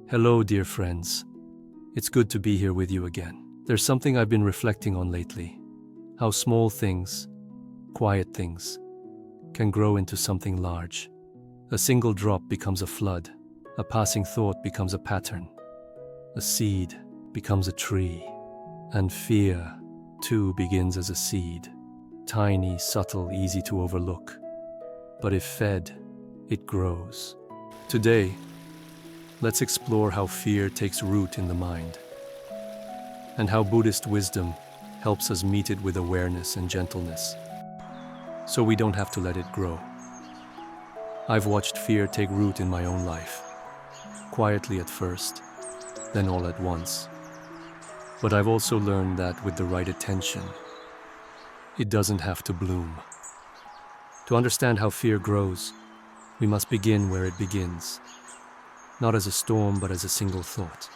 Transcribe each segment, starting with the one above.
Hello, dear friends. It's good to be here with you again. There's something I've been reflecting on lately. How small things, quiet things, can grow into something large. A single drop becomes a flood. A passing thought becomes a pattern. A seed becomes a tree. And fear, too, begins as a seed. Tiny, subtle, easy to overlook. But if fed, it grows. Today, let's explore how fear takes root in the mind, and how Buddhist wisdom helps us meet it with awareness and gentleness, so we don't have to let it grow. I've watched fear take root in my own life, quietly at first, then all at once. But I've also learned that with the right attention, it doesn't have to bloom. To understand how fear grows, we must begin where it begins. Not as a storm, but as a single thought.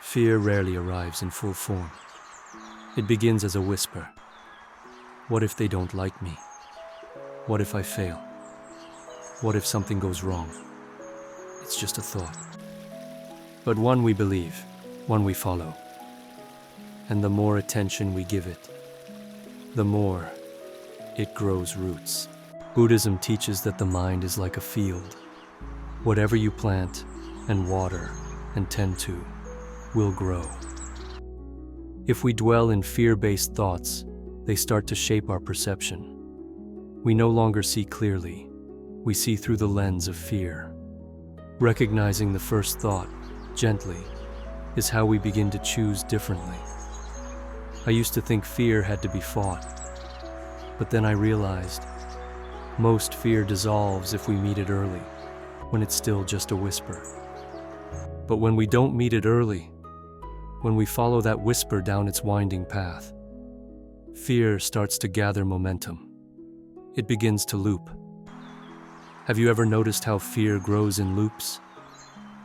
Fear rarely arrives in full form. It begins as a whisper. What if they don't like me? What if I fail? What if something goes wrong? It's just a thought. But one we believe, one we follow. And the more attention we give it, the more it grows roots. Buddhism teaches that the mind is like a field. Whatever you plant and water and tend to will grow. If we dwell in fear-based thoughts, they start to shape our perception. We no longer see clearly. We see through the lens of fear. Recognizing the first thought, gently, is how we begin to choose differently. I used to think fear had to be fought, but then I realized most fear dissolves if we meet it early, when it's still just a whisper. But when we don't meet it early, when we follow that whisper down its winding path, fear starts to gather momentum. It begins to loop. Have you ever noticed how fear grows in loops?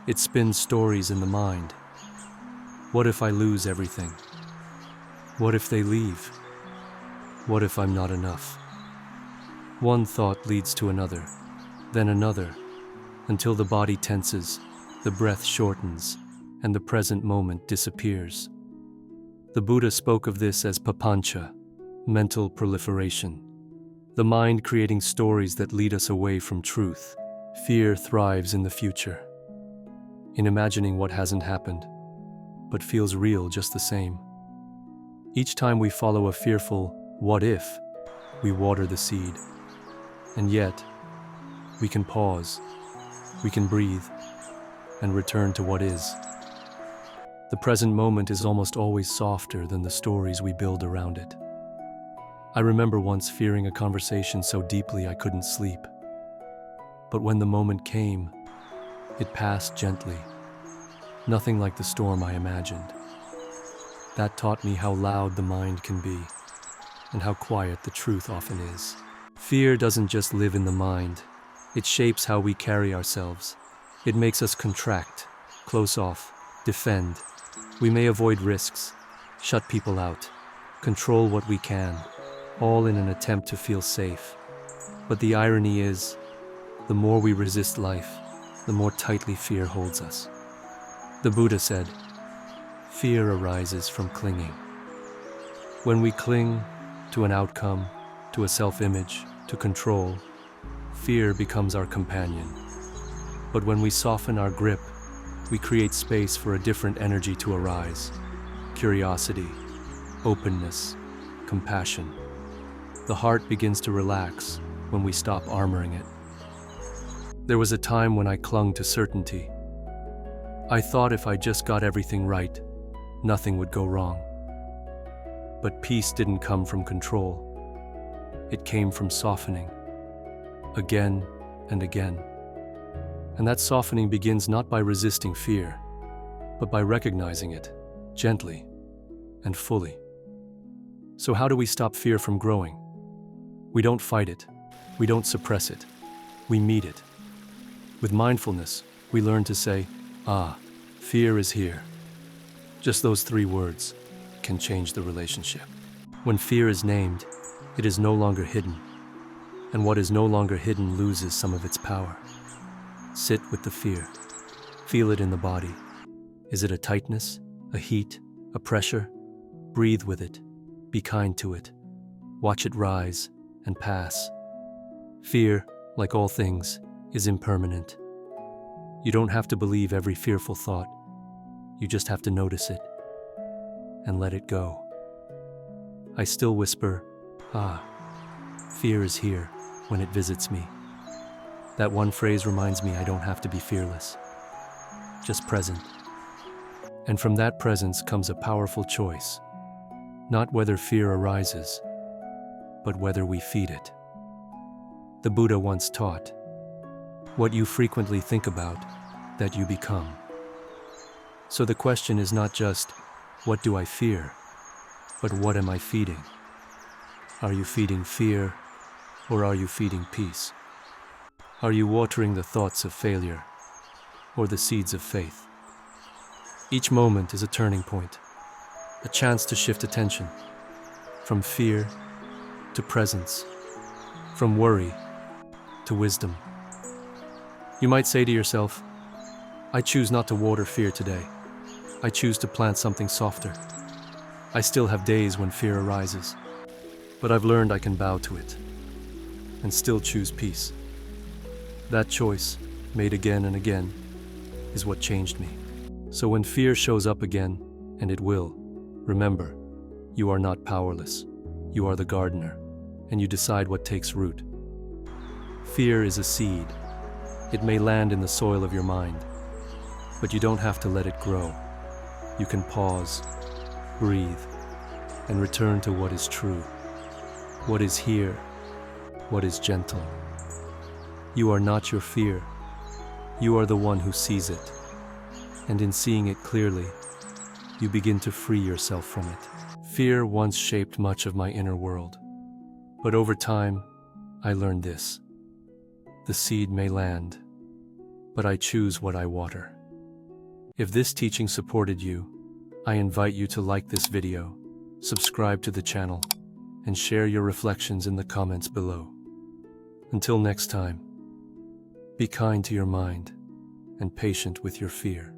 It spins stories in the mind. What if I lose everything? What if they leave? What if I'm not enough? One thought leads to another, then another, until the body tenses, the breath shortens, and the present moment disappears. The Buddha spoke of this as papancha, mental proliferation. The mind creating stories that lead us away from truth. Fear thrives in the future, in imagining what hasn't happened, but feels real just the same. Each time we follow a fearful "what if," we water the seed. And yet, we can pause. We can breathe and return to what is. The present moment is almost always softer than the stories we build around it. I remember once fearing a conversation so deeply I couldn't sleep. But when the moment came, it passed gently. Nothing like the storm I imagined. That taught me how loud the mind can be, and how quiet the truth often is. Fear doesn't just live in the mind. It shapes how we carry ourselves. It makes us contract, close off, defend. We may avoid risks, shut people out, control what we can, all in an attempt to feel safe. But the irony is, the more we resist life, the more tightly fear holds us. The Buddha said, "Fear arises from clinging." When we cling to an outcome, to a self-image, to control, fear becomes our companion. But when we soften our grip, we create space for a different energy to arise. Curiosity, openness, compassion. The heart begins to relax when we stop armoring it. There was a time when I clung to certainty. I thought if I just got everything right, nothing would go wrong. But peace didn't come from control. It came from softening, again and again. And that softening begins not by resisting fear, but by recognizing it, gently and fully. So how do we stop fear from growing? We don't fight it. We don't suppress it. We meet it. With mindfulness, we learn to say, fear is here. Just those 3 words can change the relationship. When fear is named, it is no longer hidden. and what is no longer hidden loses some of its power. Sit with the fear. Feel it in the body. Is it a tightness, a heat, a pressure? Breathe with it. Be kind to it. Watch it rise and pass. Fear, like all things, is impermanent. You don't have to believe every fearful thought. You just have to notice it and let it go. I still whisper, fear is here when it visits me. That one phrase reminds me I don't have to be fearless, just present. And from that presence comes a powerful choice, not whether fear arises, but whether we feed it. The Buddha once taught, what you frequently think about, that you become. So the question is not just, what do I fear, but what am I feeding? Are you feeding fear, or are you feeding peace? Are you watering the thoughts of failure, or the seeds of faith? Each moment is a turning point, a chance to shift attention, from fear to presence, from worry to wisdom. You might say to yourself, I choose not to water fear today. I choose to plant something softer. I still have days when fear arises, but I've learned I can bow to it and still choose peace. That choice, made again and again, is what changed me. So when fear shows up again, and it will, remember, you are not powerless. You are the gardener, and you decide what takes root. Fear is a seed. It may land in the soil of your mind, but you don't have to let it grow. You can pause, breathe, and return to what is true, what is here, what is gentle. You are not your fear. You are the one who sees it. And in seeing it clearly, you begin to free yourself from it. Fear once shaped much of my inner world. But over time, I learned this. The seed may land, but I choose what I water. If this teaching supported you, I invite you to like this video, subscribe to the channel, and share your reflections in the comments below. Until next time, be kind to your mind and patient with your fear.